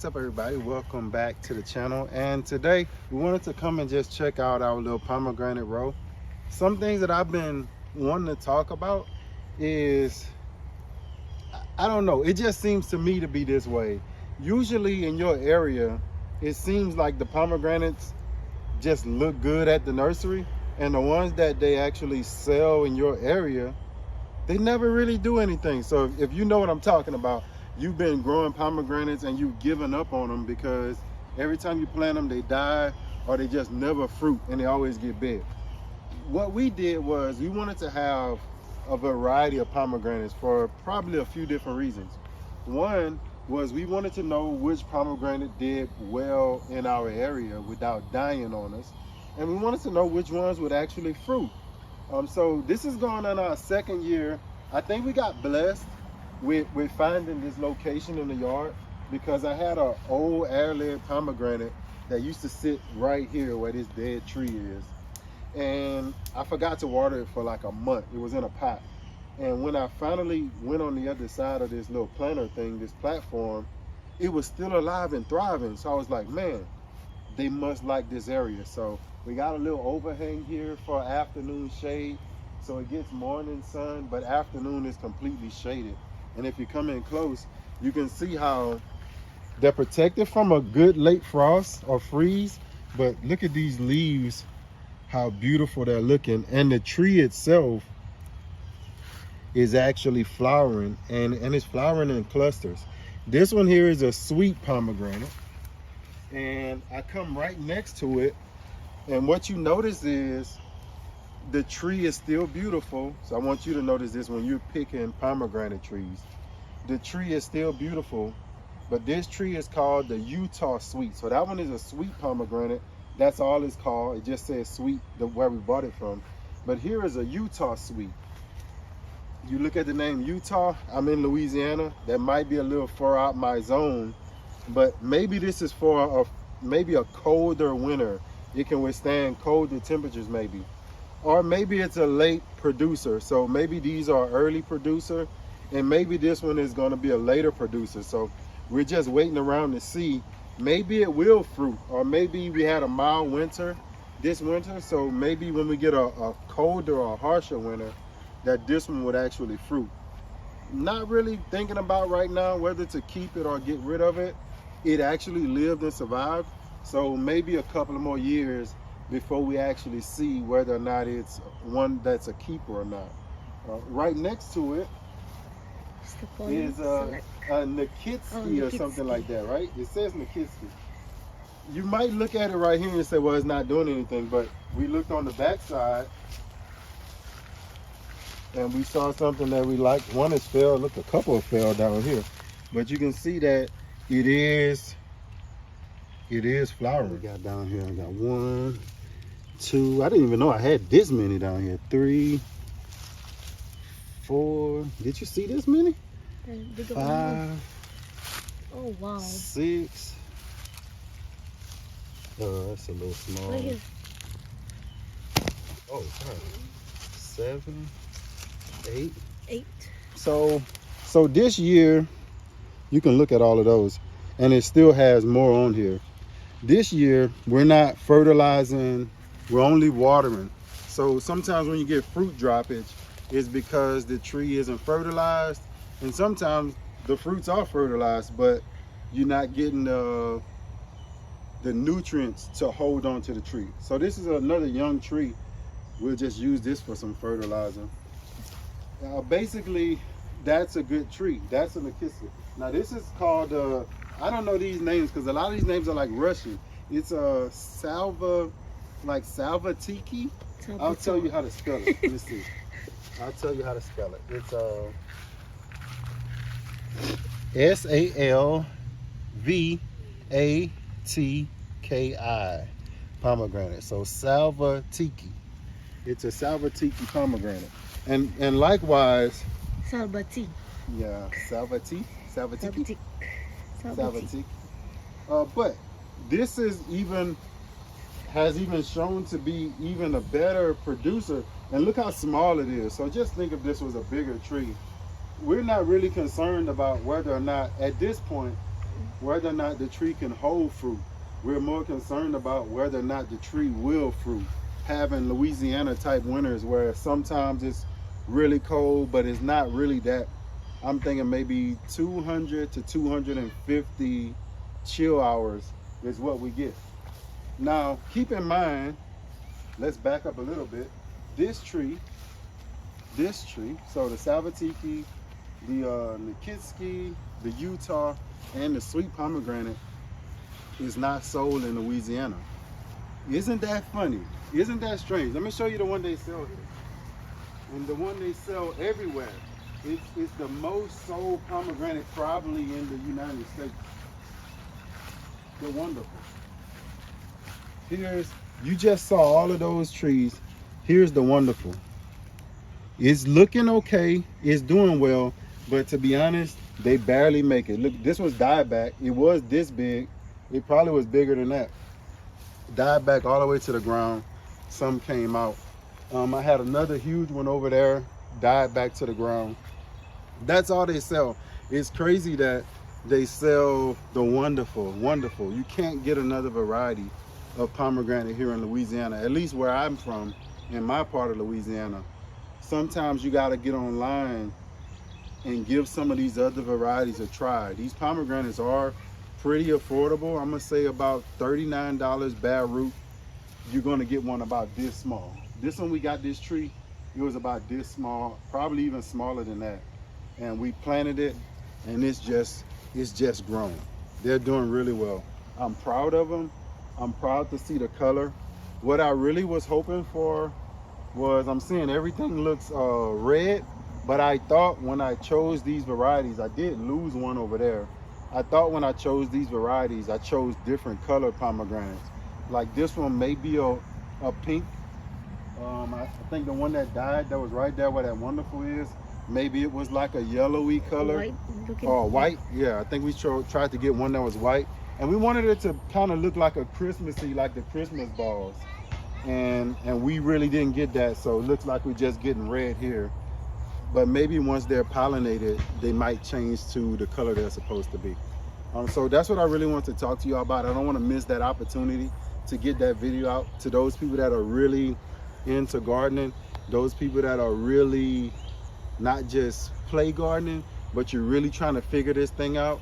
What's up, everybody? Welcome back to the channel. And today we wanted to come and just check out our little pomegranate row. Some things that I've been wanting to talk about is, I don't know, it just seems to me to be this way. Usually in your area, it seems like the pomegranates just look good at the nursery, and the ones that they actually sell in your area, they never really do anything. So if you know what I'm talking about, you've been growing pomegranates and you've given up on them because every time you plant them, they die or they just never fruit and they always get big. What we did was we wanted to have a variety of pomegranates for probably a few different reasons. One was we wanted to know which pomegranate did well in our area without dying on us. And we wanted to know which ones would actually fruit. So this is going on our second year. I think we got blessed with finding this location in the yard because I had an old airlid pomegranate that used to sit right here where this dead tree is. And I forgot to water it for like a month. It was in a pot. And when I finally went on the other side of this little planter thing, this platform, it was still alive and thriving. So I was like, man, they must like this area. So we got a little overhang here for afternoon shade. So it gets morning sun, but afternoon is completely shaded. And if you come in close, you can see how they're protected from a good late frost or freeze. But look at these leaves, how beautiful they're looking. And the tree itself is actually flowering, and it's flowering in clusters. This one here is a sweet pomegranate. And I come right next to it. And what you notice is the tree is still beautiful. So I want you to notice this when you're picking pomegranate trees. The tree is still beautiful, but this tree is called the Utah Sweet. So that one is a sweet pomegranate. That's all it's called. It just says sweet, where we bought it from. But here is a Utah Sweet. You look at the name Utah, I'm in Louisiana. That might be a little far out my zone, but maybe this is for maybe a colder winter. It can withstand colder temperatures maybe. Or maybe it's a late producer. So maybe these are early producer, and maybe this one is going to be a later producer. So we're just waiting around to see. Maybe it will fruit, or maybe we had a mild winter this winter. So maybe when we get a colder or harsher winter, that this one would actually fruit. Not really thinking about right now whether to keep it or get rid of it. It actually lived and survived. So maybe a couple of more years before we actually see whether or not it's one that's a keeper or not. Right next to it is a Nikitsky or something like that, right? It says Nikitsky. You might look at it right here and say, well, it's not doing anything, but we looked on the back side and we saw something that we liked. One has failed. Look, a couple have failed down here, but you can see that it is flowering. We got down here, I got 1, 2, I didn't even know I had this many down here. 3, 4, did you see this many? 5, oh wow, 6, that's a little small. Oh, sorry. 7, 8. So this year, you can look at all of those, and it still has more on here. This year, we're not fertilizing, we're only watering. So sometimes when you get fruit droppage, it's because the tree isn't fertilized. And sometimes the fruits are fertilized, but you're not getting the nutrients to hold on to the tree. So this is another young tree. We'll just use this for some fertilizer. Basically, that's a good tree. That's a Nikitsky. Now this is called, I don't know these names because a lot of these names are like Russian. It's a Salvatiki. I'll tell you how to spell it. Let me see. I'll tell you how to spell it. It's Salvatki, pomegranate. So Salvatiki. It's a Salvatiki pomegranate. And likewise, Salvatiki. Yeah, Salvatiki. But this has even shown to be even a better producer. And look how small it is. So just think if this was a bigger tree. We're not really concerned about whether or not at this point whether or not the tree can hold fruit. We're more concerned about whether or not the tree will fruit. Having Louisiana type winters where sometimes it's really cold, but it's not really that. I'm thinking maybe 200 to 250 chill hours is what we get. Now, keep in mind, let's back up a little bit. This tree, so the Salvatiki, the Nikitski, the Utah, and the sweet pomegranate is not sold in Louisiana. Isn't that funny? Isn't that strange? Let me show you the one they sell here. And the one they sell everywhere. It's the most sold pomegranate probably in the United States. They're wonderful. You just saw all of those trees. Here's the wonderful. It's looking okay, it's doing well, but to be honest, they barely make it. Look, this was died back. It was this big. It probably was bigger than that. Died back all the way to the ground. Some came out. I had another huge one over there, died back to the ground. That's all they sell. It's crazy that they sell the wonderful. You can't get another variety of pomegranate here in Louisiana, at least where I'm from, in my part of Louisiana. Sometimes you gotta get online and give some of these other varieties a try. These pomegranates are pretty affordable. I'm gonna say about $39 bare root. You're gonna get one about this small. This one we got this tree, it was about this small, probably even smaller than that. And we planted it and it's just grown. They're doing really well. I'm proud of them. I'm proud to see the color. What I really was hoping for was, I'm seeing everything looks red, but I thought when I chose these varieties, I did lose one over there. I thought when I chose these varieties, I chose different color pomegranates. Like this one may be a pink. I think the one that died, that was right there where that wonderful is, maybe it was like a yellowy color. White looking. Or white, yeah. I think we tried to get one that was white. And we wanted it to kind of look like a Christmassy, like the Christmas balls. And we really didn't get that, so it looks like we're just getting red here. But maybe once they're pollinated, they might change to the color they're supposed to be. So that's what I really want to talk to you about. I don't want to miss that opportunity to get that video out to those people that are really into gardening, those people that are really not just play gardening, but you're really trying to figure this thing out.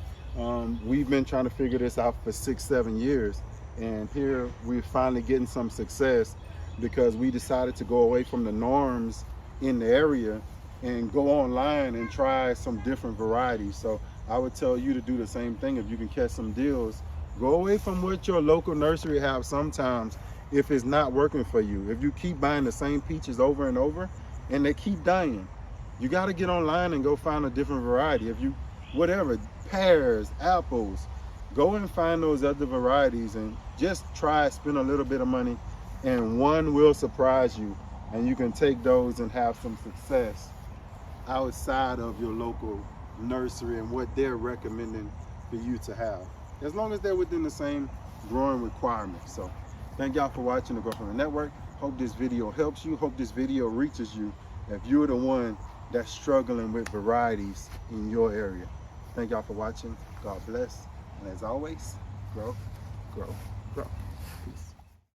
We've been trying to figure this out for 6-7 years. And here we're finally getting some success because we decided to go away from the norms in the area and go online and try some different varieties. So I would tell you to do the same thing. If you can catch some deals, go away from what your local nursery have sometimes if it's not working for you. If you keep buying the same peaches over and over and they keep dying, you got to get online and go find a different variety. If you, whatever, pears, apples, go and find those other varieties and just try, spend a little bit of money, and one will surprise you, and you can take those and have some success outside of your local nursery and what they're recommending for you to have, as long as they're within the same growing requirements. So thank y'all for watching the Grow From The Network. Hope this video helps you. Hope this video reaches you if you're the one that's struggling with varieties in your area. Thank y'all for watching. God bless. And as always, grow, grow, grow.